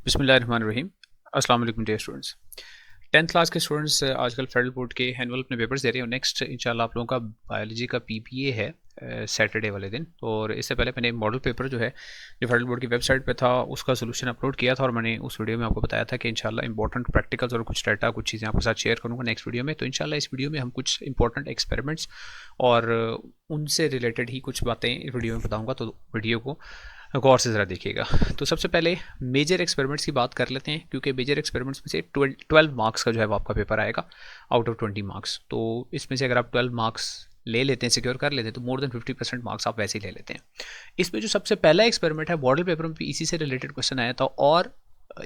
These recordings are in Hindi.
बिस्मिल्लाहिर्रहमानिर्रहीम। अस्सलाम वालेकुम डियर स्टूडेंट्स। 10th क्लास के स्टूडेंट्स आजकल फेडरल बोर्ड के एनुअल अपने पेपर्स दे रहे हैं और नेक्स्ट इंशाल्लाह आप लोगों का बायोलॉजी का पीपीए है सैटरडे वाले दिन। और इससे पहले मैंने मॉडल पेपर जो है जो फेडरल बोर्ड की वेबसाइट पे था उसका सोल्यूशन अपलोड किया था और मैंने उस वीडियो में आपको बताया था कि इंशाल्लाह इंपॉर्टेंट प्रैक्टिकल्स और कुछ डाटा कुछ चीज़ें आपके साथ शेयर करूँगा नेक्स्ट वीडियो में। तो इंशाल्लाह इस वीडियो में हम कुछ इंपॉर्टेंट एक्सपेरिमेंट्स और उनसे रिलेटेड ही कुछ बातें इस वीडियो में बताऊँगा, तो वीडियो को गौर से ज़रा देखिएगा। तो सबसे पहले मेजर एक्सपेरिमेंट्स की बात कर लेते हैं, क्योंकि मेजर एक्सपेरिमेंट्स में से 12 मार्क्स का जो है वो आपका पेपर आएगा आउट ऑफ 20 मार्क्स। तो इसमें से अगर आप 12 मार्क्स ले लेते हैं, सिक्योर कर लेते हैं, तो मोर देन 50% मार्क्स आप वैसे ही ले लेते हैं। इसमें जो सबसे पहला एक्सपेरिमेंट है मॉडल पेपर में भी इसी से रिलेटेड क्वेश्चन आया था और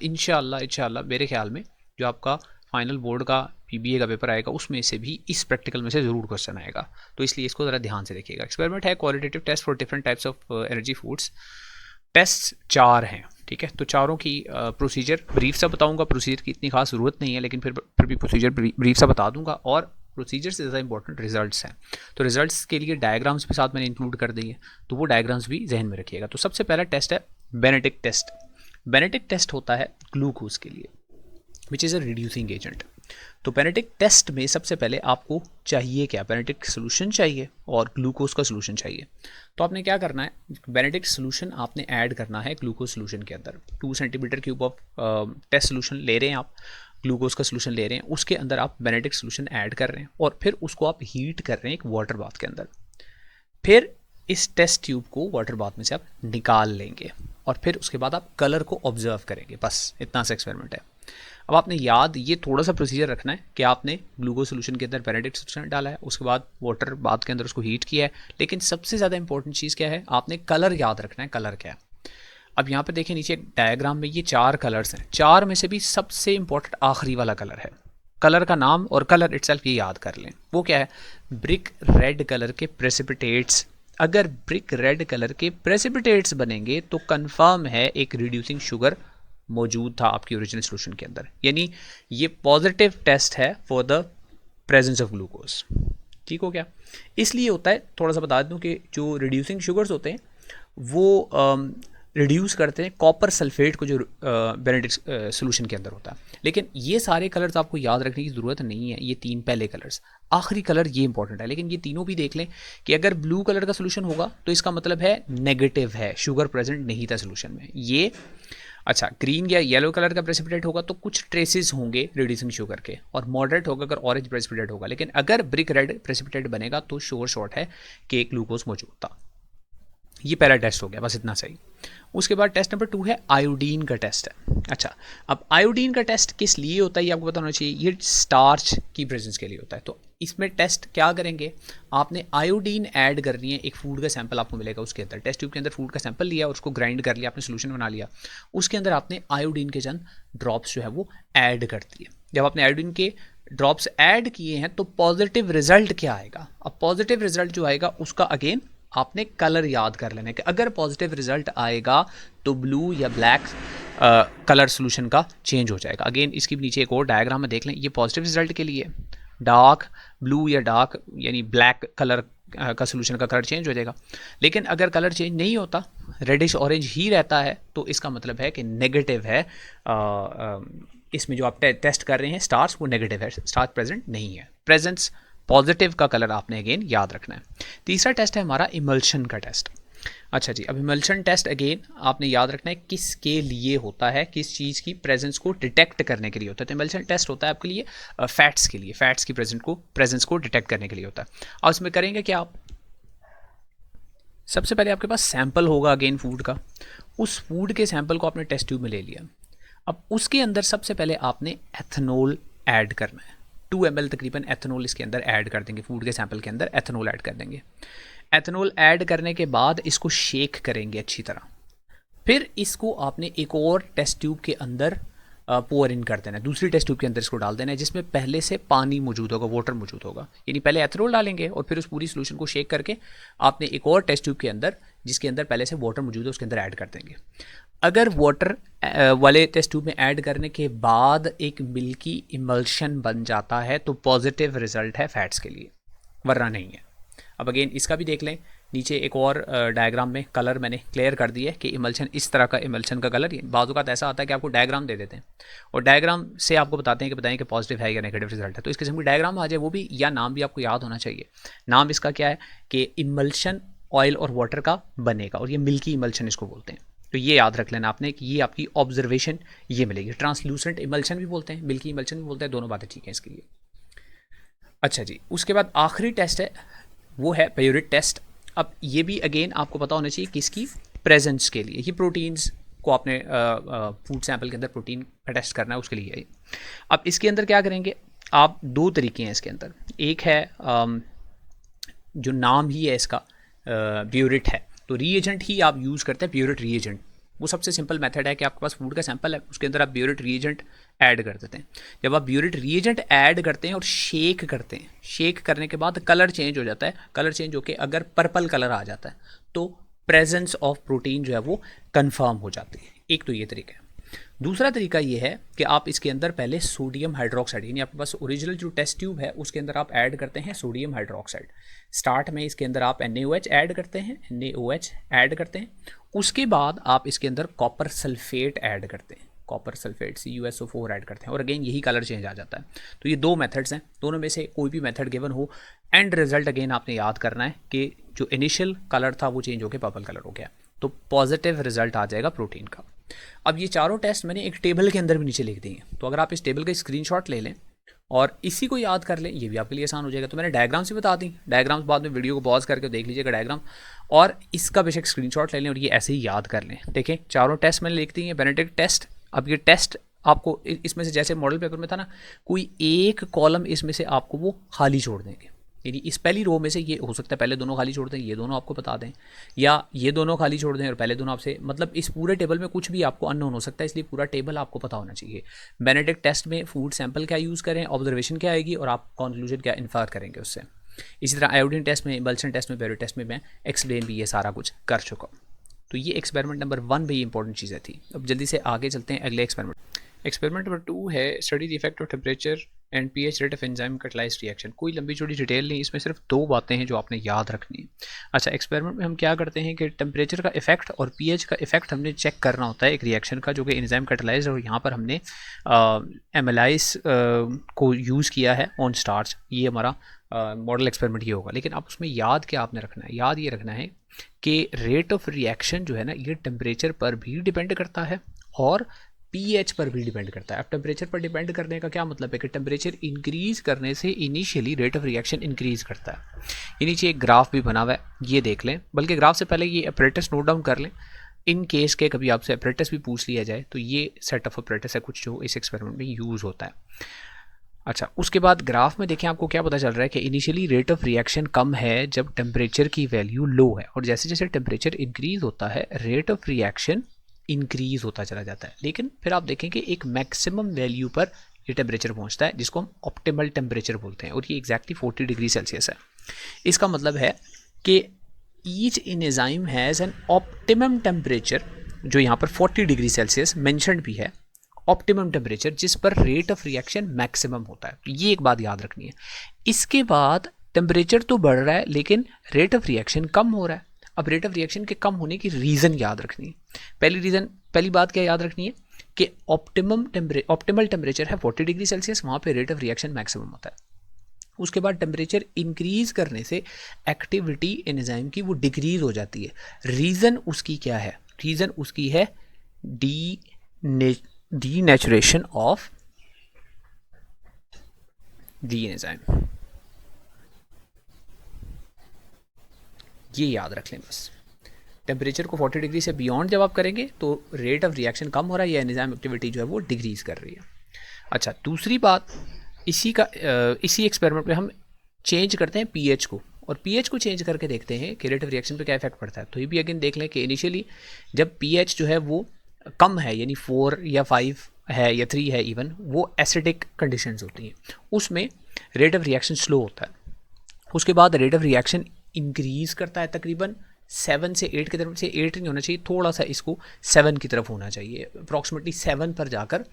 इंशाल्लाह मेरे ख्याल में जो आपका फाइनल बोर्ड का पीबीए का पेपर आएगा उसमें से भी इस प्रैक्टिकल में से ज़रूर क्वेश्चन आएगा। तो इसलिए इसको ज़रा ध्यान से देखिएगा। एक्सपेरिमेंट है qualitative test for different types of energy foods. Test 4 हैं, ठीक है। तो चारों की प्रोसीजर ब्रीफ सा बताऊंगा। प्रोसीजर की इतनी खास ज़रूरत नहीं है, लेकिन फिर भी प्रोसीजर ब्रीफ सा बता दूंगा और प्रोसीजर से ज़्यादा इंपॉर्टेंट रिजल्ट्स हैं। तो रिजल्ट्स के लिए डायग्राम्स भी साथ मैंने इंक्लूड कर दी है, तो वो डायग्राम्स भी जहन में रखिएगा। तो सबसे पहला टेस्ट है बेनेडिक्ट टेस्ट। बेनेडिक्ट टेस्ट होता है ग्लूकोज के लिए, which is a reducing agent. तो बेनेडिक्ट टेस्ट में सबसे पहले आपको चाहिए क्या? बेनेडिक्ट सोल्यूशन चाहिए और ग्लूकोज का सोल्यूशन चाहिए। तो आपने क्या करना है, बेनेडिक्ट सोल्यूशन आपने ऐड करना है ग्लूकोज सोल्यूशन के अंदर। 2 centimetre cube of test solution ले रहे हैं आप, ग्लूकोज का सोल्यूशन ले रहे हैं, उसके अंदर आप बेनेडिक्ट सोल्यूशन ऐड कर रहे हैं और फिर उसको आप हीट कर रहे हैं एक वाटर बाथ के अंदर। फिर इस टेस्ट ट्यूब को वाटर बाथ में से आप निकाल लेंगे और फिर उसके बाद आप कलर को ऑब्जर्व करेंगे। बस इतना सा एक्सपेरिमेंट है। अब आपने याद ये थोड़ा सा प्रोसीजर रखना है कि आपने ग्लूकोज सोल्यूशन के अंदर बेनेडिक्ट सोल्यूशन डाला है, उसके बाद वाटर बाथ के अंदर उसको हीट किया है, लेकिन सबसे ज़्यादा इंपॉर्टेंट चीज़ क्या है, आपने कलर याद रखना है। कलर क्या है? अब यहाँ पे देखें नीचे डायग्राम में ये 4 कलर्स हैं। 4 में से भी सबसे इंपॉर्टेंट आखिरी वाला कलर है। कलर का नाम और कलर इटसेल्फ ये याद कर लें। वो क्या है? ब्रिक रेड कलर के प्रेसिपिटेट्स। अगर ब्रिक रेड कलर के प्रेसिपिटेट्स बनेंगे तो कंफर्म है एक रिड्यूसिंग शुगर मौजूद था आपकी ओरिजिनल सोल्यूशन के अंदर, यानी ये पॉजिटिव टेस्ट है for the presence of glucose. ठीक हो गया? इसलिए होता है, थोड़ा सा बता दूं कि जो रिड्यूसिंग शुगर्स होते हैं वो रिड्यूस करते हैं कॉपर सल्फेट को जो बेनेडिक्ट सोल्यूशन के अंदर होता है। लेकिन ये सारे कलर्स आपको याद रखने की ज़रूरत नहीं है। ये 3 पहले कलर्स, आखिरी कलर ये इंपॉर्टेंट है। लेकिन ये तीनों भी देख लें कि अगर ब्लू कलर का सोल्यूशन होगा तो इसका मतलब है नेगेटिव है, शुगर प्रेजेंट नहीं था सोल्यूशन में। ये अच्छा, ग्रीन या येलो कलर का प्रेसिपिटेट होगा तो कुछ ट्रेसेस होंगे रिड्यूसिंग शुगर के, और मॉडरेट होगा अगर ऑरेंज प्रेसिपिटेट होगा। लेकिन अगर ब्रिक रेड प्रेसिपिटेट बनेगा तो श्योर शॉर्ट है कि एक ग्लूकोज मौजूद था। ये पहला टेस्ट हो गया, बस इतना सही। उसके बाद टेस्ट नंबर 2 है आयोडीन का टेस्ट है। अच्छा, अब आयोडीन का टेस्ट किस लिए होता है ये आपको पता होना चाहिए। ये स्टार्च की प्रेजेंस के लिए होता है। तो इसमें टेस्ट क्या करेंगे, आपने आयोडीन ऐड करनी है। एक फूड का सैंपल आपको मिलेगा, उसके अंदर टेस्ट ट्यूब के अंदर फूड का सैंपल लिया और उसको ग्राइंड कर लिया, आपने सोल्यूशन बना लिया। उसके अंदर आपने आयोडीन के चंद ड्रॉप्स जो है वो ऐड कर दिए। जब आपने आयोडीन के ड्रॉप्स ऐड किए हैं तो पॉजिटिव रिजल्ट क्या आएगा? अब पॉजिटिव रिजल्ट जो आएगा उसका अगेन आपने कलर याद कर लेना है कि अगर पॉजिटिव रिजल्ट आएगा तो ब्लू या ब्लैक कलर सोल्यूशन का चेंज हो जाएगा। अगेन इसके नीचे एक और डायग्राम में देख लें, ये पॉजिटिव रिजल्ट के लिए डार्क ब्लू या डार्क यानी ब्लैक कलर का सोल्यूशन का कलर चेंज हो जाएगा। लेकिन अगर कलर चेंज नहीं होता, रेडिश ऑरेंज ही रहता है, तो इसका मतलब है कि नेगेटिव है। इसमें जो आप टेस्ट कर रहे हैं स्टार्स, वो नेगेटिव है, स्टार्च प्रेजेंट नहीं है। प्रेजेंस पॉजिटिव का कलर आपने अगेन याद रखना है। तीसरा टेस्ट है हमारा इमल्शन का टेस्ट। अच्छा जी, अब इमल्शन टेस्ट अगेन आपने याद रखना है किसके लिए होता है, किस चीज़ की प्रेजेंस को डिटेक्ट करने के लिए होता है। तो इमल्शन टेस्ट होता है आपके लिए फैट्स के लिए, फैट्स की प्रेजेंस को डिटेक्ट करने के लिए होता है। और इसमें करेंगे क्या आप, सबसे पहले आपके पास सैंपल होगा अगेन फूड का। उस फूड के सैंपल को आपने टेस्ट ट्यूब में ले लिया। अब उसके अंदर सबसे पहले आपने एथनॉल ऐड करना है। 2 ml तकरीबन एथनॉल इसके अंदर ऐड कर देंगे, फूड के सैंपल के अंदर एथनॉल ऐड कर देंगे। एथनॉल ऐड करने के बाद इसको शेक करेंगे अच्छी तरह। फिर इसको आपने एक और टेस्ट ट्यूब के अंदर पोअर इन कर देना है, दूसरी टेस्ट ट्यूब के अंदर इसको डाल देना है जिसमें पहले से पानी मौजूद होगा, वाटर मौजूद होगा। यानी पहले एथनॉल डालेंगे और फिर उस पूरी सोल्यूशन को शेक करके आपने एक और टेस्ट ट्यूब के अंदर, जिसके अंदर पहले से वाटर मौजूद है, उसके अंदर ऐड कर देंगे। अगर वाटर वाले टेस्ट ट्यूब में ऐड करने के बाद एक मिल्की इमल्शन बन जाता है तो पॉजिटिव रिजल्ट है फैट्स के लिए, वरना नहीं है। अब अगेन इसका भी देख लें, नीचे एक और डायग्राम में कलर मैंने क्लियर कर दिया है कि इमल्शन इस तरह का इमल्शन का कलर, बाज़ औक़ात ऐसा आता है कि आपको डायग्राम दे देते हैं और डायग्राम से आपको बताते हैं कि बताएं कि पॉजिटिव है या नेगेटिव रिजल्ट है। तो इस किस्म की डायग्राम आ जाए वो भी, या नाम भी आपको याद होना चाहिए। नाम इसका क्या है कि इमल्शन ऑयल और वाटर का बनेगा और ये मिल्की इमल्शन इसको बोलते हैं। तो ये याद रख लेना आपने कि ये आपकी ऑब्जर्वेशन ये मिलेगी। ट्रांसलूसेंट इमल्शन भी बोलते हैं, मिल्की इमल्शन भी बोलते हैं, दोनों बातें ठीक है इसके लिए। अच्छा जी, उसके बाद आखिरी टेस्ट है वो है प्योरिट टेस्ट। अब ये भी अगेन आपको पता होना चाहिए किसकी प्रेजेंस के लिए। ये प्रोटीन्स को आपने फूड सैंपल के अंदर प्रोटीन का टेस्ट करना है उसके लिए है। अब इसके अंदर क्या करेंगे आप, दो तरीके हैं इसके अंदर। एक है जो नाम ही है इसका प्योरिट है, तो रीएजेंट ही आप यूज़ करते हैं प्योरिट रीएजेंट। वो सबसे सिंपल मेथड है कि आपके पास फूड का सैंपल है, उसके अंदर आप ब्यूरेट रीएजेंट ऐड कर देते हैं। जब आप ब्यूरेट रीएजेंट ऐड करते हैं और शेक करते हैं, शेक करने के बाद कलर चेंज हो जाता है। कलर चेंज होकर अगर पर्पल कलर आ जाता है तो प्रेजेंस ऑफ प्रोटीन जो है वो कंफर्म हो जाती है। एक तो ये तरीका है। दूसरा तरीका ये है कि आप इसके अंदर पहले सोडियम हाइड्रोक्साइड, यानी आपके पास ओरिजिनल जो टेस्ट ट्यूब है उसके अंदर आप ऐड करते हैं सोडियम हाइड्रोक्साइड। स्टार्ट में इसके अंदर आप NaOH ऐड करते हैं, NaOH ऐड करते हैं। उसके बाद आप इसके अंदर कॉपर सल्फेट ऐड करते हैं, कॉपर सल्फेट CuSO4 ऐड करते हैं और अगेन यही कलर चेंज आ जाता है। तो ये दो मेथड्स हैं, दोनों में से कोई भी मेथड गिवन हो, एंड रिजल्ट अगेन आपने याद करना है कि जो इनिशियल कलर था वो चेंज होकर पर्पल कलर हो गया, तो पॉजिटिव रिजल्ट आ जाएगा प्रोटीन का। अब ये चारों टेस्ट मैंने एक टेबल के अंदर भी नीचे लिख दिए हैं, तो अगर आप इस टेबल का स्क्रीनशॉट ले लें और इसी को याद कर लें, ये भी आपके लिए आसान हो जाएगा। तो मैंने डायग्राम्स भी बता दी, डायग्राम्स बाद में वीडियो को पॉज करके देख लीजिएगा डायग्राम, और इसका बेशक स्क्रीनशॉट ले लें और ये ऐसे ही याद कर लें। देखें चारों टेस्ट मैंने लिख दी हैं, बेनेडिक्ट टेस्ट। अब ये टेस्ट आपको इसमें से जैसे मॉडल पेपर में था ना, कोई एक कॉलम इसमें से आपको वो खाली छोड़ देंगे, यानी इस पहली रो में से ये हो सकता है पहले दोनों खाली छोड़ दें, ये दोनों आपको बता दें, या ये दोनों खाली छोड़ दें और पहले दोनों आपसे, मतलब इस पूरे टेबल में कुछ भी आपको अननोन हो सकता है, इसलिए पूरा टेबल आपको पता होना चाहिए। बेनेडिक्ट टेस्ट में फूड सैंपल क्या यूज़ करें, ऑब्जर्वेशन क्या आएगी और आप कंक्लूजन क्या इन्फर करेंगे उससे। इसी तरह आयोडीन टेस्ट में, इमल्शन टेस्ट में, प्योरिट टेस्ट में मैं एक्सप्लेन भी ये सारा कुछ कर चुका हूँ। तो ये एक्सपेरिमेंट नंबर 1 भी इंपॉर्टेंट चीज़ें थी। अब जल्दी से आगे चलते हैं अगले एक्सपेरिमेंट। एक्सपेरिमेंट नंबर 2 है study the effect of temperature and pH rate of enzyme catalysed reaction. कोई लंबी चौड़ी डिटेल नहीं, इसमें सिर्फ दो बातें हैं जो आपने याद रखनी है। अच्छा, एक्सपेरिमेंट में हम क्या करते हैं कि टेम्परेचर का इफेक्ट और pH का इफेक्ट हमने चेक करना होता है एक रिएक्शन का जो कि एंजाइम कैटालाइज्ड, और यहाँ पर हमने एमाइलेज को यूज़ किया है ऑन स्टार्च। ये हमारा मॉडल एक्सपेरिमेंट ये होगा। लेकिन आप उसमें याद क्या आपने रखना है, याद ये रखना है कि रेट ऑफ रिएक्शन जो है ना ये टेम्परेचर पर भी डिपेंड करता है और pH पर भी डिपेंड करता है। अब टेम्परेचर पर डिपेंड करने का क्या मतलब है कि टेम्परेचर इंक्रीज करने से initially rate of reaction increase करता है। ये नीचे एक ग्राफ भी बना हुआ है, ये देख लें, बल्कि ग्राफ से पहले ये अपरेटस नोट डाउन कर लें इन केस के कभी आपसे अपरेटस भी पूछ लिया जाए। तो ये सेट ऑफ अपरेटस है कुछ जो इस एक्सपेरिमेंट में यूज़ होता है। अच्छा, उसके बाद ग्राफ में देखें आपको क्या पता चल रहा है कि इनिशियली रेट ऑफ रिएक्शन कम है जब टेम्परेचर की वैल्यू लो है, और जैसे जैसे टेम्परेचर इंक्रीज होता है रेट ऑफ रिएक्शन इंक्रीज होता चला जाता है। लेकिन फिर आप देखें कि एक मैक्सिमम वैल्यू पर ये टेम्परेचर पहुंचता है जिसको हम ऑप्टिमल टेम्परेचर बोलते हैं, और ये एग्जैक्टली 40 डिग्री सेल्सियस है। इसका मतलब है कि each enzyme has an optimum temperature, जो यहाँ पर 40 डिग्री सेल्सियस मेंशन्ड भी है, ऑप्टिमम टेम्परेचर जिस पर रेट ऑफ रिएक्शन मैक्सिमम होता है। तो ये एक बात याद रखनी है। इसके बाद टेम्परेचर तो बढ़ रहा है लेकिन रेट ऑफ रिएक्शन कम हो रहा है। अब रेट ऑफ रिएक्शन के कम होने की रीज़न याद रखनी है। पहली बात क्या याद रखनी है कि ऑप्टिमल टेम्परेचर है 40 डिग्री सेल्सियस, वहाँ पे रेट ऑफ रिएक्शन मैक्सिमम होता है। उसके बाद टेम्परेचर इंक्रीज करने से एक्टिविटी एंजाइम की वो डिक्रीज हो जाती है। रीज़न उसकी क्या है? रीज़न उसकी है डीनेचुरेशन ऑफ दी एंजाइम। ये याद रख लें बस। टेम्परेचर को 40 डिग्री से बियॉन्ड जब आप करेंगे तो रेट ऑफ रिएक्शन कम हो रहा है या एंजाइम एक्टिविटी जो है वो डिक्रीज कर रही है। अच्छा, दूसरी बात इसी एक्सपेरिमेंट में हम चेंज करते हैं pH को, और pH को चेंज करके देखते हैं कि रेट ऑफ रिएक्शन पे क्या इफेक्ट पड़ता है। तो ये भी अगेन देख लें कि इनिशियली जब pH जो है वो कम है, यानी 4 या 5 है या 3 है इवन, वो एसिडिक कंडीशंस होती हैं, उसमें रेट ऑफ रिएक्शन स्लो होता है। उसके बाद रेट ऑफ रिएक्शन इंक्रीज करता है तकरीबन 7 से 8 की तरफ से, 8 नहीं होना चाहिए, थोड़ा सा इसको 7 की तरफ होना चाहिए। अप्रॉक्सीमेटली 7 पर जाकर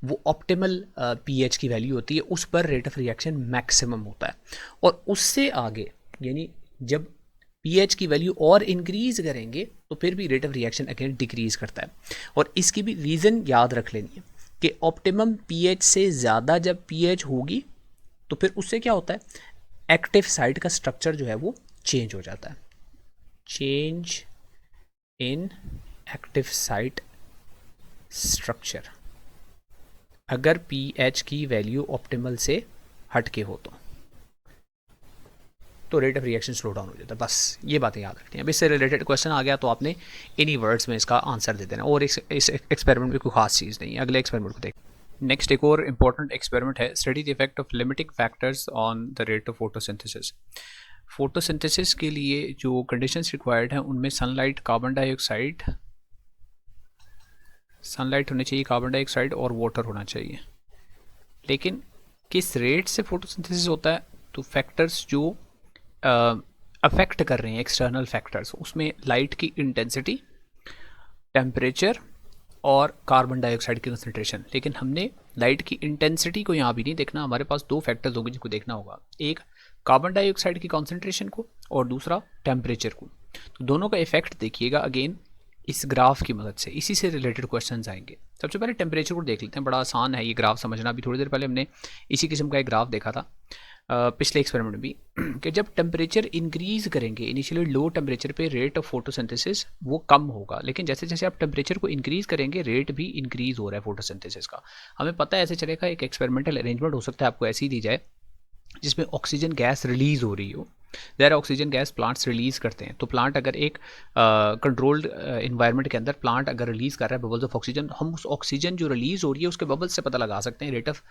वो ऑप्टिमल pH की वैल्यू होती है, उस पर रेट ऑफ रिएक्शन मैक्सिमम होता है। और उससे आगे यानी जब पीएच की वैल्यू और इंक्रीज करेंगे तो फिर भी rate of reaction again decrease करता है। और इसकी भी रीज़न याद रख लेनी है कि ऑप्टिमम पीएच से ज़्यादा जब पीएच होगी तो फिर उससे क्या होता है, एक्टिव साइट का स्ट्रक्चर जो है वो चेंज हो जाता है। Change in active site structure, अगर पीएच की वैल्यू ऑप्टिमल से हटके हो तो rate of reaction slow down हो जाता है। बस ये बातें याद रखनी है। अब इससे रिलेटेड क्वेश्चन आ गया तो आपने इन्हीं वर्ड्स में इसका आंसर दे देना, और इस एक्सपेरिमेंट में कोई खास चीज़ नहीं है। अगले एक्सपेरिमेंट को देख। नेक्स्ट एक और इम्पॉर्टेंट एक्सपेरिमेंट है, study the effect of limiting factors on the rate of photosynthesis. Photosynthesis के लिए जो कंडीशंस रिक्वायर्ड हैं उनमें सनलाइट, कार्बन डाइऑक्साइड, सनलाइट होनी चाहिए, कार्बन डाइऑक्साइड और वाटर होना चाहिए। लेकिन किस रेट से फोटोसिंथेसिस होता है, तो फैक्टर्स जो अफेक्ट कर रहे हैं, एक्सटर्नल फैक्टर्स, उसमें लाइट की इंटेंसिटी, टेम्परेचर और कार्बन डाइऑक्साइड की कंसनट्रेशन। लेकिन हमने लाइट की इंटेंसिटी को यहाँ भी नहीं देखना, हमारे पास दो फैक्टर्स होंगे जिनको देखना होगा, एक कार्बन डाइऑक्साइड की कॉन्सेंट्रेशन को और दूसरा टेम्परेचर को। तो दोनों का इफेक्ट देखिएगा अगेन इस ग्राफ की मदद से, इसी से रिलेटेड क्वेश्चंस आएंगे। सबसे पहले टेम्परेचर को देख लेते हैं, बड़ा आसान है ये ग्राफ समझना। अभी थोड़ी देर पहले हमने इसी किस्म का एक ग्राफ देखा था पिछले एक्सपेरिमेंट भी कि जब टेम्परेचर इंक्रीज करेंगे, इनिशियली लो टेम्परेचर पे रेट ऑफ फोटोसिंथेसिस वो कम होगा, लेकिन जैसे जैसे आप टेम्परेचर को इंक्रीज करेंगे रेट भी इंक्रीज हो रहा है फोटोसिंथेसिस का। हमें पता है ऐसे चलेगा, एक एक्सपेरिमेंटल अरेंजमेंट हो सकता है आपको ऐसी दी जाए जिसमें ऑक्सीजन गैस रिलीज हो रही हो। There oxygen gas plants release करते हैं, तो प्लांट अगर एक कंट्रोल्ड इन्वायरमेंट के अंदर प्लांट अगर रिलीज कर रहा है बबल्स ऑफ ऑक्सीजन, हम उस ऑक्सीजन जो रिलीज हो रही है उसके बबल्स से पता लगा सकते हैं रेट ऑफ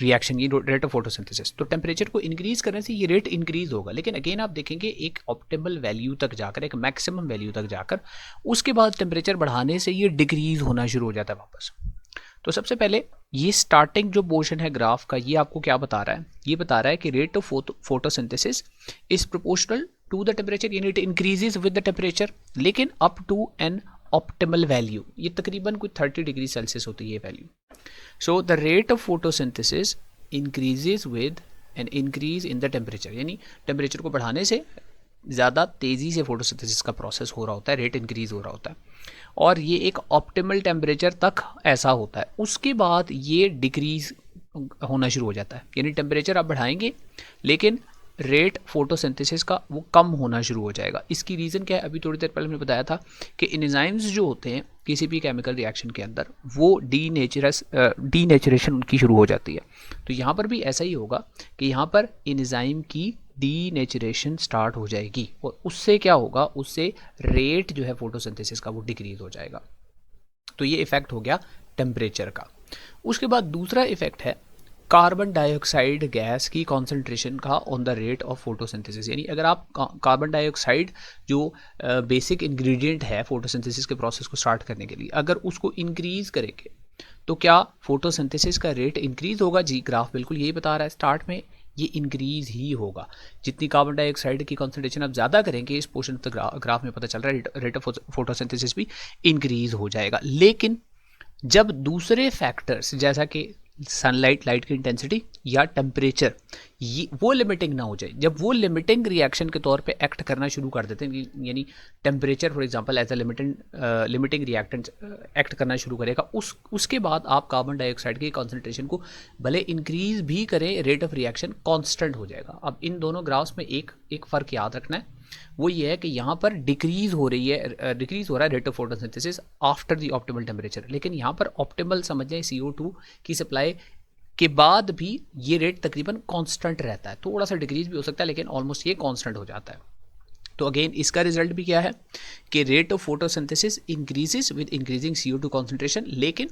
रिएक्शन, ये रेट ऑफ फोटोसिंथेसिस। तो टेम्परेचर को इंक्रीज करने से ये रेट इंक्रीज होगा, लेकिन अगेन आप देखेंगे एक ऑप्टिमल वैल्यू तक जाकर, एक मैक्सिमम वैल्यू तक जाकर उसके बाद टेम्परेचर बढ़ाने से ये डिक्रीज होना शुरू हो जाता है वापस। तो सबसे पहले ये स्टार्टिंग जो पोर्शन है ग्राफ का, ये आपको क्या बता रहा है, ये बता रहा है कि rate of photosynthesis is proportional to the temperature, यानी it increases with the temperature, लेकिन up to an optimal value. ये तकरीबन कुछ 30 डिग्री सेल्सियस होती है ये value. So the rate of photosynthesis increases with an increase in the temperature, यानी टेम्परेचर को बढ़ाने से ज़्यादा तेज़ी से फोटोसिंथेसिस का प्रोसेस हो रहा होता है, रेट इंक्रीज हो रहा होता है, और ये एक ऑप्टिमल टेम्परेचर तक ऐसा होता है। उसके बाद ये डिक्रीज होना शुरू हो जाता है, यानी टेम्परेचर आप बढ़ाएंगे लेकिन रेट फोटोसिंथेसिस का वो कम होना शुरू हो जाएगा। इसकी रीज़न क्या है, अभी थोड़ी देर पहले मैंने बताया था कि एंजाइम्स जो होते हैं किसी भी केमिकल रिएक्शन के अंदर वो डीनेचरेशन उनकी शुरू हो जाती है। तो यहाँ पर भी ऐसा ही होगा कि यहाँ पर एंजाइम की डीनेचरेशन स्टार्ट हो जाएगी, और उससे क्या होगा, उससे रेट जो है फोटोसिंथेसिस का वो डिक्रीज हो जाएगा। तो ये इफेक्ट हो गया टेम्परेचर का। उसके बाद दूसरा इफेक्ट है कार्बन डाइऑक्साइड गैस की कॉन्सेंट्रेशन का on the rate of photosynthesis. यानी अगर आप कार्बन डाइऑक्साइड जो बेसिक इंग्रेडिएंट है फोटोसिंथेसिस के प्रोसेस को स्टार्ट करने के लिए, अगर उसको इंक्रीज करेंगे तो क्या फोटोसिंथेसिस का रेट इंक्रीज होगा? जी, ग्राफ बिल्कुल यही बता रहा है, स्टार्ट में ये इंक्रीज ही होगा। जितनी कार्बन डाइऑक्साइड की कॉन्सेंट्रेशन आप ज़्यादा करेंगे, इस पोर्शन ऑफ द ग्राफ में पता चल रहा है रेट ऑफ फोटोसिंथेसिस भी इंक्रीज हो जाएगा। लेकिन जब दूसरे फैक्टर्स जैसा कि सनलाइट, लाइट की इंटेंसिटी या टेम्परेचर, ये वो लिमिटिंग ना हो जाए, जब वो लिमिटिंग रिएक्शन के तौर पे एक्ट करना शुरू कर देते हैं, यानी temperature for example as a limiting reactant act करना शुरू करेगा, उसके बाद आप कार्बन डाइऑक्साइड की कॉन्सेंट्रेशन को भले इंक्रीज भी करें, रेट ऑफ रिएक्शन कांस्टेंट हो जाएगा। अब इन दोनों ग्राफ्स में एक फ़र्क याद रखना है, वो ये है कि यहाँ पर डिक्रीज हो रही है, डिक्रीज हो रहा है rate of photosynthesis after the optimal temperature, लेकिन यहाँ पर ऑप्टिमल समझ जाए CO2 की सप्लाई के बाद भी ये रेट तकरीबन कांस्टेंट रहता है। थोड़ा सा डिक्रीज भी हो सकता है लेकिन ऑलमोस्ट ये कांस्टेंट हो जाता है। तो अगेन इसका रिजल्ट भी क्या है कि rate of photosynthesis increases with increasing CO2 concentration, लेकिन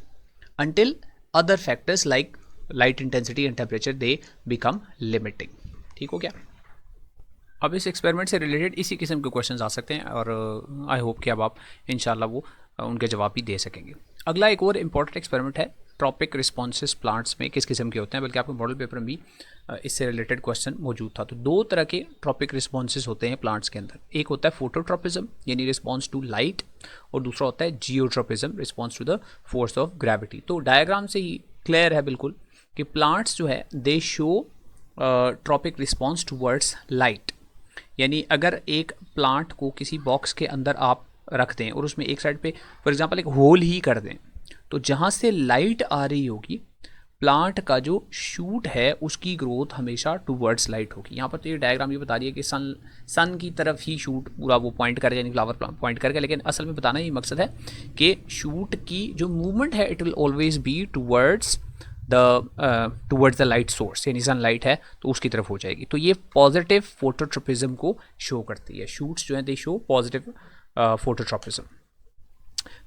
until other factors like light intensity and temperature they become limiting. ठीक हो गया? अब इस एक्सपेरिमेंट से रिलेटेड इसी किस्म के क्वेश्चंस आ सकते हैं, और आई होप कि अब आप इंशाल्लाह वो उनके जवाब भी दे सकेंगे। अगला एक और इम्पॉर्टेंट एक्सपेरिमेंट है, ट्रॉपिक रिस्पॉन्सेस प्लांट्स में किस किस्म के होते हैं, बल्कि आपके मॉडल पेपर में भी इससे रिलेटेड क्वेश्चन मौजूद था। तो दो तरह के ट्रॉपिक रिस्पॉन्सेस होते हैं प्लांट्स के अंदर, एक होता है फोटोट्रॉपिज्म यानी रिस्पॉन्स टू लाइट, और दूसरा होता है geotropism, response to the force of gravity. तो डायग्राम से ही क्लियर है बिल्कुल कि प्लांट्स जो है they show tropic response towards light, यानी अगर एक प्लांट को किसी बॉक्स के अंदर आप रख दें और उसमें एक साइड पे फॉर एग्जांपल एक होल ही कर दें, तो जहाँ से लाइट आ रही होगी, प्लांट का जो शूट है उसकी ग्रोथ हमेशा टूवर्ड्स लाइट होगी। यहाँ पर तो ये डायग्राम ये बता रही है कि सन की तरफ ही शूट पूरा वो पॉइंट करेगा, यानी फ्लावर पॉइंट करेगा, लेकिन असल में बताना ये मकसद है कि शूट की जो मूवमेंट है it will always be towards the light source, यानी सन लाइट है तो उसकी तरफ हो जाएगी। तो ये पॉजिटिव फोटोट्रोपिज्म को शो करती है। शूट्स जो है दे शो पॉजिटिव फोटोट्रोपिज्म।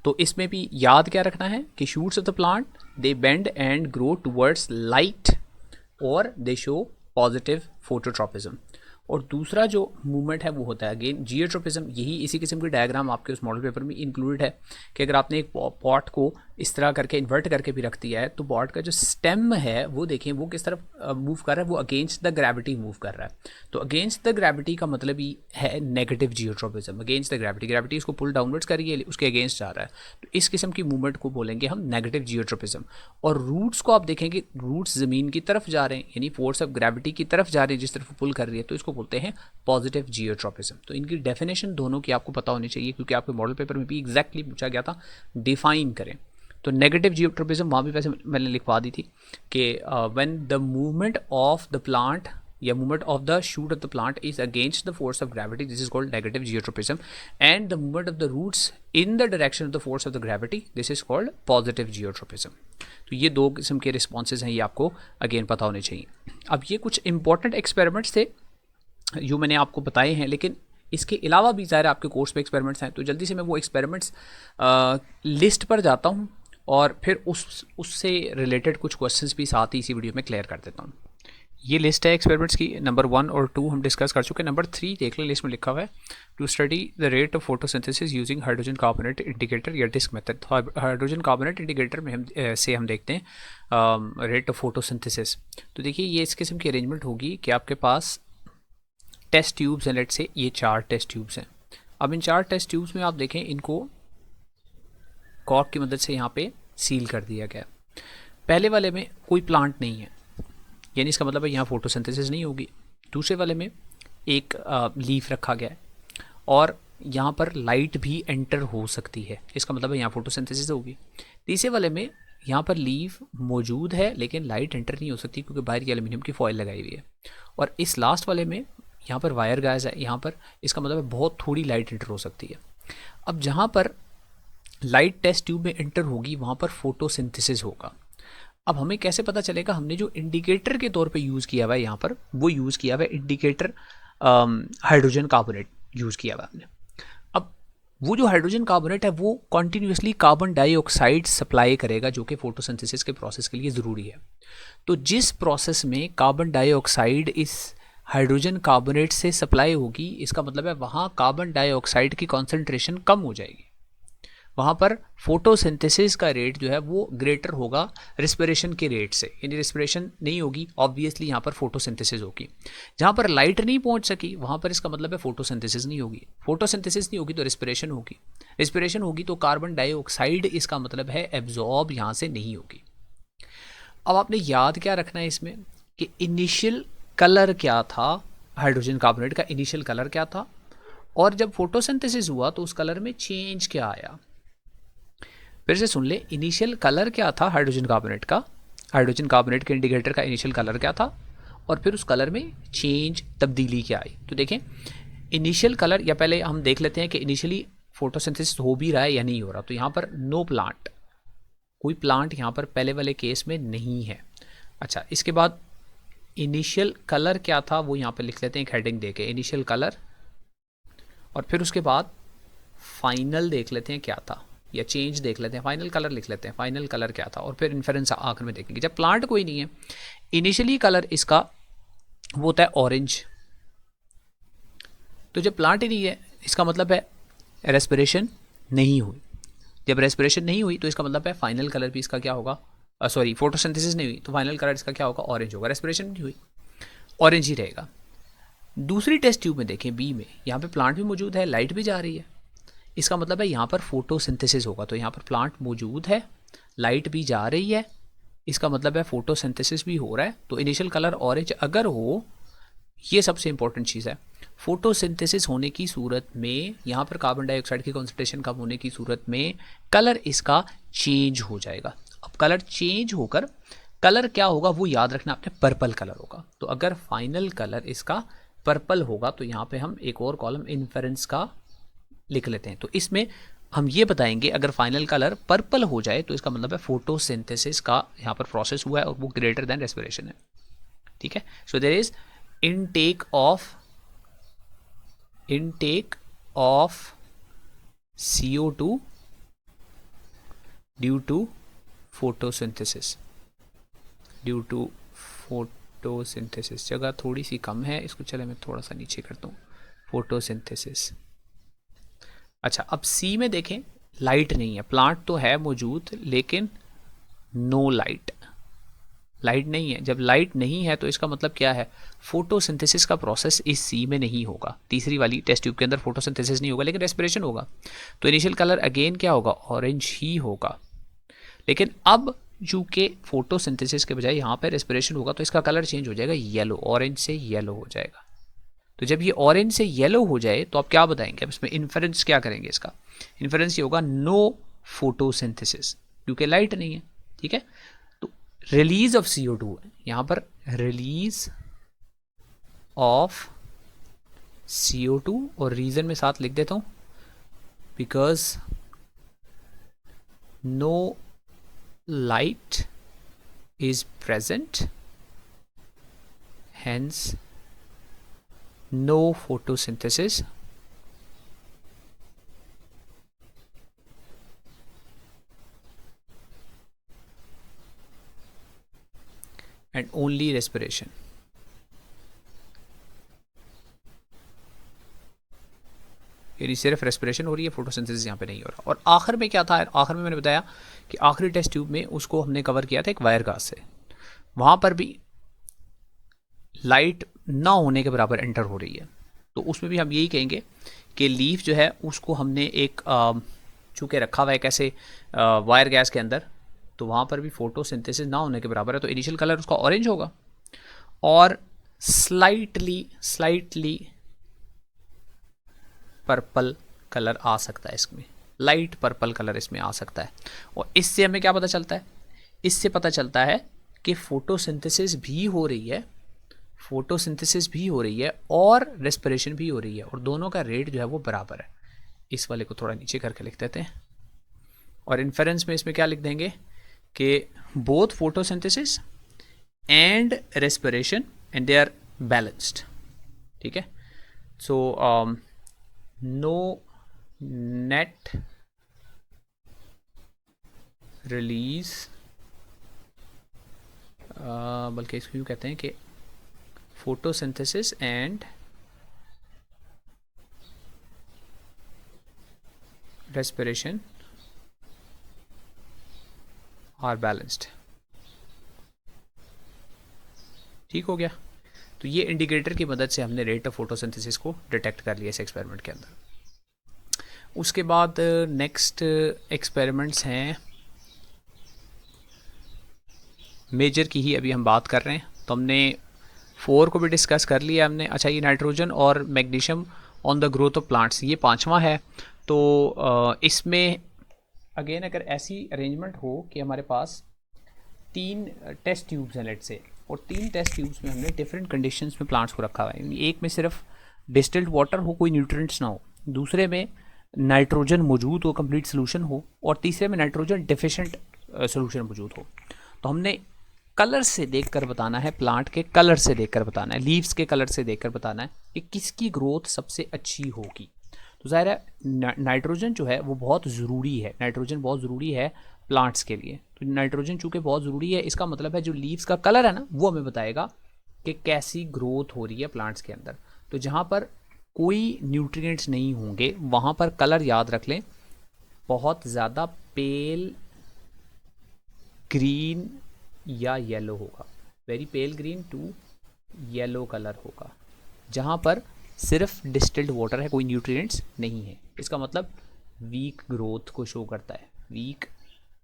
तो इसमें भी याद क्या रखना है कि shoots of the plant they bend and grow towards light और दे शो पॉजिटिव फोटोट्रोपिज्म। और दूसरा जो मूवमेंट है वो होता है अगेन जियोट्रोपिज्म। यही इसी किस्म की डायग्राम आपके उस मॉडल पेपर में इंक्लूडेड है कि अगर आपने एक पॉट को इस तरह करके इन्वर्ट करके भी रख दिया है तो पॉट का जो स्टेम है वो देखें वो किस तरफ मूव कर रहा है, वो अगेंस्ट द ग्रेविटी मूव कर रहा है। तो अगेंस्ट द ग्रेविटी का मतलब ही है negative geotropism. Against the gravity, gravity इसको पुल डाउनवर्ड्स कर रही है, उसके अगेंस्ट जा रहा है, तो इस किस्म की मूवमेंट को बोलेंगे हम नेगेटिव जियोट्रोपिज्म। और रूट्स को आप देखेंगे, रूट्स ज़मीन की तरफ जा रहे हैं, यानी फोर्स ऑफ ग्रेविटी की तरफ जा रही है, जिस तरफ पुल कर रही है, तो इसको बोलते हैं पॉजिटिव जियोट्रोपिज्म। तो इनकी डेफिनेशन दोनों की आपको पता होनी चाहिए, क्योंकि आपके मॉडल पेपर में भी एग्जैक्टली पूछा गया था, डिफाइन करें। तो नेगेटिव जियोट्रोपिज्म वहाँ भी वैसे मैंने लिखवा दी थी कि when the movement of the plant या movement of the shoot of the plant is against the force of gravity, this is called negative geotropism, and the movement of the roots in the direction of the force of the gravity, this is called positive geotropism. तो ये दो किस्म के रिस्पॉन्सेज हैं, ये आपको अगेन पता होने चाहिए। अब ये कुछ इंपॉर्टेंट एक्सपेरिमेंट्स थे जो मैंने आपको बताए हैं, लेकिन इसके अलावा भी ज़ाहिर आपके कोर्स में एक्सपेरिमेंट्स हैं, तो जल्दी से मैं वो एक्सपेरिमेंट्स लिस्ट पर जाता हूँ और फिर उससे रिलेटेड कुछ क्वेश्चंस भी साथ ही इसी वीडियो में क्लियर कर देता हूँ। ये लिस्ट है एक्सपेरिमेंट्स की, नंबर 1 और 2 हम डिस्कस कर चुके हैं। नंबर 3 देख लें, लिस्ट में लिखा हुआ है to study the rate of photosynthesis using hydrogen carbonate indicator या disc method. Hydrogen carbonate indicator में हम देखते हैं रेट ऑफ फोटोसिंथेसिस। तो देखिए ये इस किस्म की अरेंजमेंट होगी कि आपके पास टेस्ट ट्यूब्स हैं, लेट से ये 4 टेस्ट ट्यूब्स हैं। अब इन 4 टेस्ट ट्यूब्स में आप देखें इनको कॉर्क की मदद से यहाँ पे सील कर दिया गया। पहले वाले में कोई प्लांट नहीं है, यानी इसका मतलब है यहाँ फोटोसिंथेसिस नहीं होगी। दूसरे वाले में एक लीफ रखा गया है और यहाँ पर लाइट भी एंटर हो सकती है, इसका मतलब है यहाँ फोटोसिंथेसिस होगी। तीसरे वाले में यहाँ पर लीफ मौजूद है लेकिन लाइट एंटर नहीं हो सकती क्योंकि बाहर की एल्यूमिनियम की फॉइल लगाई हुई है। और इस लास्ट वाले में यहाँ पर वायर गैस है यहाँ पर, इसका मतलब है बहुत थोड़ी लाइट एंटर हो सकती है। अब जहाँ पर लाइट टेस्ट ट्यूब में एंटर होगी वहाँ पर फोटोसिंथेसिस होगा। अब हमें कैसे पता चलेगा? हमने जो इंडिकेटर के तौर पे यूज़ किया हुआ है यहाँ पर, वो यूज़ किया हुआ है इंडिकेटर हाइड्रोजन कार्बोनेट यूज़ किया हुआ है हमने। अब वो जो हाइड्रोजन कार्बोनेट है वो कॉन्टीन्यूसली कार्बन डाइऑक्साइड सप्लाई करेगा, जो कि फोटोसिंथेसिस के प्रोसेस के लिए ज़रूरी है। तो जिस प्रोसेस में कार्बन डाइऑक्साइड इस हाइड्रोजन कार्बोनेट से सप्लाई होगी, इसका मतलब है वहाँ कार्बन डाइऑक्साइड की कॉन्सेंट्रेशन कम हो जाएगी, वहाँ पर फोटोसिंथेसिस का रेट जो है वो ग्रेटर होगा रिस्पिरेशन के रेट से। यानी रिस्पिरेशन नहीं होगी, ऑब्वियसली यहाँ पर फोटोसिंथेसिस होगी। जहाँ पर लाइट नहीं पहुँच सकी वहाँ पर इसका मतलब है फोटोसिंथेसिस नहीं होगी। फोटोसिंथेसिस नहीं होगी तो रिस्पिरेशन होगी, रिस्पिरेशन होगी तो कार्बन डाइऑक्साइड, इसका मतलब है एब्जॉर्ब यहाँ से नहीं होगी। अब आपने याद क्या रखना है इसमें कि इनिशियल कलर क्या था, हाइड्रोजन कार्बोनेट का इनिशियल कलर क्या था, और जब फोटोसिंथेसिस हुआ तो उस कलर में चेंज क्या आया। फिर से सुन ले, इनिशियल कलर क्या था हाइड्रोजन कार्बोनेट का, हाइड्रोजन कार्बोनेट के इंडिकेटर का इनिशियल कलर क्या था, और फिर उस कलर में चेंज तब्दीली क्या आई। तो देखें इनिशियल कलर, या पहले हम देख लेते हैं कि इनिशियली फोटोसिंथेसिस हो भी रहा है या नहीं हो रहा। तो यहाँ पर नो प्लांट, कोई प्लांट यहाँ पर पहले वाले केस में नहीं है। अच्छा, इसके बाद इनिशियल कलर क्या था वो यहाँ पर लिख लेते हैं एक हेडिंग दे के, इनिशियल कलर, और फिर उसके बाद फाइनल देख लेते हैं क्या था, या चेंज देख लेते हैं, फाइनल कलर लिख लेते हैं, फाइनल कलर क्या था, और फिर इन्फेरेंस आखिर में देखेंगे। जब प्लांट कोई नहीं है, इनिशियली कलर इसका वो होता है ऑरेंज। तो जब प्लांट ही नहीं है इसका मतलब है रेस्पिरेशन नहीं हुई। जब रेस्पिरेशन नहीं हुई तो इसका मतलब है फाइनल कलर भी इसका क्या होगा, सॉरी फोटोसिंथेसिस नहीं हुई तो फाइनल कलर इसका क्या होगा, ऑरेंज होगा। रेस्पिरेशन नहीं हुई, ऑरेंज ही रहेगा। दूसरी टेस्ट ट्यूब में देखें बी में, यहाँ पे प्लांट भी मौजूद है, लाइट भी जा रही है, इसका मतलब है यहाँ पर फोटोसिंथेसिस होगा। तो यहाँ पर प्लांट मौजूद है, लाइट भी जा रही है, इसका मतलब है फोटोसिंथेसिस भी हो रहा है। तो इनिशियल कलर ऑरेंज अगर हो, ये सबसे इंपॉर्टेंट चीज़ है, फोटोसिंथेसिस होने की सूरत में यहाँ पर कार्बन डाइऑक्साइड की कॉन्सेंट्रेशन कम होने की सूरत में कलर इसका चेंज हो जाएगा। अब कलर चेंज होकर कलर क्या होगा वो याद रखना आपने, पर्पल कलर होगा। तो अगर फाइनल कलर इसका पर्पल होगा तो यहाँ पे हम एक और कॉलम इन्फेरेंस का लिख लेते हैं। तो इसमें हम ये बताएंगे अगर फाइनल कलर पर्पल हो जाए तो इसका मतलब है फोटोसिंथेसिस का यहाँ पर प्रोसेस हुआ है और वो ग्रेटर देन रेस्पिरेशन है। ठीक है, so there is intake of CO2 due to photosynthesis जगह थोड़ी सी कम है इसको, चले मैं थोड़ा सा नीचे करता हूँ, फोटोसिंथेसिस। अच्छा, अब सी में देखें, लाइट नहीं है, प्लांट तो है मौजूद लेकिन नो लाइट, लाइट नहीं है। जब लाइट नहीं है तो इसका मतलब क्या है, फोटोसिंथेसिस का प्रोसेस इस सी में नहीं होगा। तीसरी वाली टेस्ट ट्यूब के अंदर फोटोसिंथेसिस नहीं होगा लेकिन रेस्पिरेशन होगा। तो इनिशियल कलर अगेन क्या होगा, ऑरेंज ही होगा। लेकिन अब चूंकि फोटोसिंथेसिस के बजाय यहाँ पे रेस्पिरेशन होगा तो इसका कलर चेंज हो जाएगा, येलो, ऑरेंज से येलो हो जाएगा। तो जब ये ऑरेंज से येलो हो जाए तो आप क्या बताएंगे, अब इसमें इन्फेरेंस क्या करेंगे, इसका इन्फेरेंस ये होगा नो फोटोसिंथेसिस, क्योंकि लाइट नहीं है। ठीक है, तो रिलीज ऑफ CO2 यहां पर, रिलीज ऑफ CO2 और रीजन में साथ लिख देता हूं, because no light is present, hence no photosynthesis and only respiration। यानी सिर्फ रेस्पिरेशन हो रही है, फोटोसिंथेसिस यहाँ पे नहीं हो रहा। और आखिर में क्या था, आखिर में मैंने बताया कि आखिरी टेस्ट ट्यूब में उसको हमने कवर किया था एक वायर गाज से, वहाँ पर भी लाइट ना होने के बराबर एंटर हो रही है। तो उसमें भी हम यही कहेंगे कि लीफ जो है उसको हमने एक चूँकि रखा हुआ है कैसे वायर गैस के अंदर, तो वहाँ पर भी फोटोसिंथेसिस ना होने के बराबर है। तो इनिशियल कलर उसका ऑरेंज होगा और स्लाइटली पर्पल कलर आ सकता है इसमें, लाइट पर्पल कलर इसमें आ सकता है। और इससे हमें क्या पता चलता है, इससे पता चलता है कि फोटोसिंथेसिस भी हो रही है, फोटोसिंथेसिस भी हो रही है और रेस्पिरेशन भी हो रही है, और दोनों का रेट जो है वो बराबर है। इस वाले को थोड़ा नीचे करके लिख देते हैं और इन्फेरेंस में इसमें क्या लिख देंगे कि both photosynthesis and respiration and they are balanced. ठीक है, सो नो नेट रिलीज, बल्कि इसको यूँ कहते हैं कि photosynthesis and respiration are balanced. ठीक हो गया। तो ये इंडिकेटर की मदद से हमने रेट ऑफ फोटोसिंथेसिस को डिटेक्ट कर लिया इस एक्सपेरिमेंट के अंदर। उसके बाद नेक्स्ट एक्सपेरिमेंट्स हैं, मेजर की ही अभी हम बात कर रहे हैं। तो हमने 4 को भी डिस्कस कर लिया हमने। अच्छा, ये नाइट्रोजन और magnesium on the growth of plants, ये 5वां है। तो इसमें अगेन अगर ऐसी अरेंजमेंट हो कि हमारे पास 3 टेस्ट ट्यूब्स हैं लेट से, और 3 टेस्ट ट्यूब्स में हमने डिफरेंट कंडीशंस में प्लांट्स को रखा हुआ है। एक में सिर्फ डिस्टिल्ड वाटर हो, कोई न्यूट्रिएंट्स ना हो, दूसरे में नाइट्रोजन मौजूद हो, कंप्लीट सोल्यूशन हो, और तीसरे में नाइट्रोजन डिफिशिएंट सोल्यूशन मौजूद हो। तो हमने कलर से देखकर बताना है, प्लांट के कलर से देखकर बताना है, लीव्स के कलर से देखकर बताना है कि किसकी ग्रोथ सबसे अच्छी होगी। तो ज़ाहिर है नाइट्रोजन जो है वो बहुत ज़रूरी है, नाइट्रोजन बहुत ज़रूरी है प्लांट्स के लिए। तो नाइट्रोजन चूँकि बहुत ज़रूरी है, इसका मतलब है जो लीव्स का कलर है ना, वो हमें बताएगा कि कैसी ग्रोथ हो रही है प्लांट्स के अंदर। तो जहाँ पर कोई न्यूट्रिएंट्स नहीं होंगे वहाँ पर कलर याद रख लें, बहुत ज़्यादा पेल ग्रीन या येलो होगा, very pale green to yellow colour होगा। जहाँ पर सिर्फ डिस्टिल्ड वाटर है, कोई न्यूट्रिएंट्स नहीं है, इसका मतलब वीक ग्रोथ को शो करता है, वीक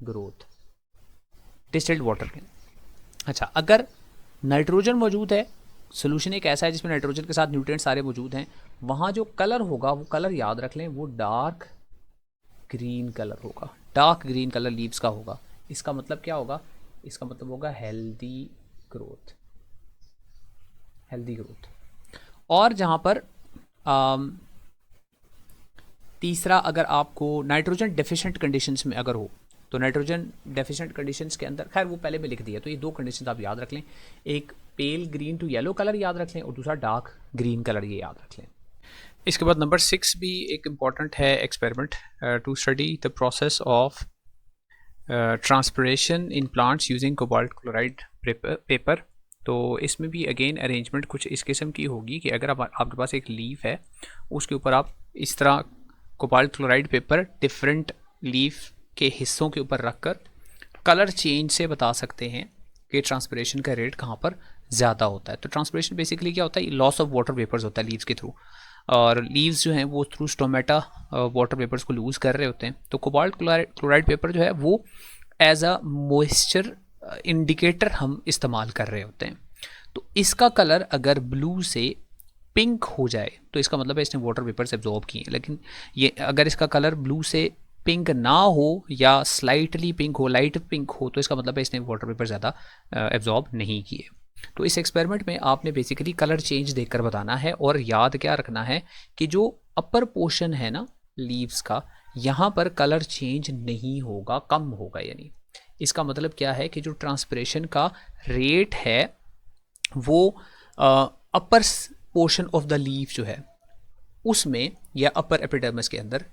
ग्रोथ डिस्टिल्ड वाटर के। अच्छा, अगर नाइट्रोजन मौजूद है सोल्यूशन एक ऐसा है जिसमें नाइट्रोजन के साथ न्यूट्रिएंट सारे मौजूद हैं, वहाँ जो कलर होगा वो कलर याद रख लें, वो डार्क ग्रीन कलर होगा, डार्क ग्रीन कलर लीव्स का होगा। इसका मतलब क्या होगा? इसका मतलब होगा हेल्दी ग्रोथ, हेल्दी ग्रोथ। और जहाँ पर तीसरा, अगर आपको नाइट्रोजन डेफिशिएंट कंडीशंस में अगर हो, तो नाइट्रोजन डेफिशिएंट कंडीशंस के अंदर, खैर वो पहले में लिख दिया, तो ये दो कंडीशंस आप याद रख लें, एक पेल ग्रीन टू येलो कलर याद रख लें और दूसरा डार्क ग्रीन कलर ये याद रख लें। इसके बाद नंबर 6 भी एक इम्पॉर्टेंट है experiment, to study the process of transpiration in plants using cobalt chloride paper. तो इसमें भी अगेन अरेंजमेंट कुछ इस किस्म की होगी कि अगर आपके पास एक लीफ है, उसके ऊपर आप इस तरह cobalt chloride paper different leaf के हिस्सों के ऊपर रखकर कलर चेंज से बता सकते हैं कि ट्रांसपिरेशन का रेट कहाँ पर ज़्यादा होता है। तो ट्रांसपिरेशन बेसिकली क्या होता है? लॉस ऑफ वाटर वेपर्स होता है लीव्स के थ्रू, और लीव्स जो हैं वो थ्रू स्टोमेटा वाटर वेपर्स को लूज़ कर रहे होते हैं। तो कोबाल्ट क्लोराइड पेपर जो है वो एज अ मॉइस्चर इंडिकेटर हम इस्तेमाल कर रहे होते हैं। तो इसका कलर अगर ब्लू से पिंक हो जाए तो इसका मतलब है इसने वाटर वेपर्स एब्जॉर्ब किए हैं। लेकिन ये अगर इसका कलर ब्लू से पिंक ना हो या स्लाइटली पिंक हो, लाइट पिंक हो, तो इसका मतलब है इसने वाटर वेपर ज़्यादा एब्जॉर्ब नहीं किए। तो इस एक्सपेरिमेंट में आपने बेसिकली कलर चेंज देखकर बताना है, और याद क्या रखना है कि जो अपर पोर्शन है ना लीव्स का, यहाँ पर कलर चेंज नहीं होगा, कम होगा। यानी इसका मतलब क्या है कि जो ट्रांसपिरेशन का रेट है वो upper portion of the leaf जो है उसमें या अपर एपिडर्मिस के अंदर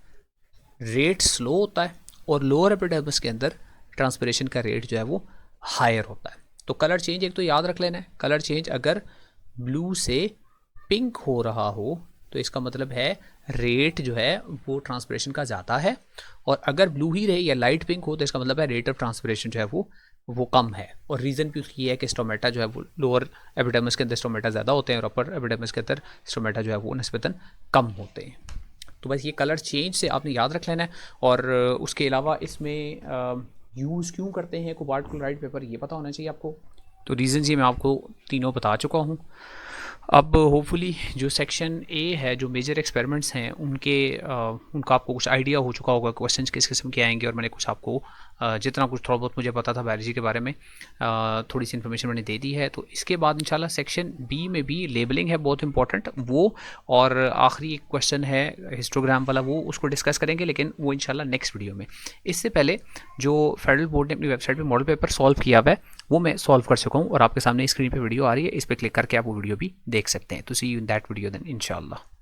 रेट स्लो होता है, और लोअर एपिडर्मिस के अंदर ट्रांसपिरेशन का रेट जो है वो हायर होता है। तो कलर चेंज एक तो याद रख लेना है, कलर चेंज अगर ब्लू से पिंक हो रहा हो तो इसका मतलब है रेट जो है वो ट्रांसपिरेशन का ज़्यादा है, और अगर ब्लू ही रहे या लाइट पिंक हो तो इसका मतलब है रेट ऑफ ट्रांसपिरेशन जो है वो कम है। और रीज़न भी उसकी है कि स्टोमेटा जो है वो लोअर एपिडर्मिस के अंदर स्टोमेटा ज़्यादा होते हैं और अपर एपिडर्मिस के अंदर स्टोमेटा जो है वो निस्बतन कम होते हैं। तो बस ये कलर चेंज से आपने याद रख लेना है। और उसके अलावा इसमें यूज़ क्यों करते हैं कोबाल्ट क्लोराइड पेपर, ये पता होना चाहिए आपको। तो रीज़न ये मैं आपको तीनों बता चुका हूँ। अब होपफुली जो सेक्शन ए है, जो मेजर एक्सपेरिमेंट्स हैं, उनका आपको कुछ आइडिया हो चुका होगा क्वेश्चंस किस किस्म के आएंगे, और मैंने कुछ आपको जितना कुछ थोड़ा बहुत मुझे पता था बायोलॉजी के बारे में थोड़ी सी इन्फॉर्मेशन मैंने दे दी है। तो इसके बाद इंशाल्लाह सेक्शन बी में भी लेबलिंग है बहुत इंपॉर्टेंट वो, और आखिरी एक क्वेश्चन है हिस्टोग्राम वाला, वो उसको डिस्कस करेंगे, लेकिन वो इंशाल्लाह नेक्स्ट वीडियो में। इससे पहले जो फेडरल बोर्ड ने अपनी वेबसाइट पर मॉडल पेपर सॉल्व किया हुआ है वो मैं सॉल्व कर चुका हूँ, और आपके सामने स्क्रीन पर वीडियो आ रही है, इस पर क्लिक करके आप वो वीडियो भी देख सकते हैं। तो see you in that video then इंशाल्लाह।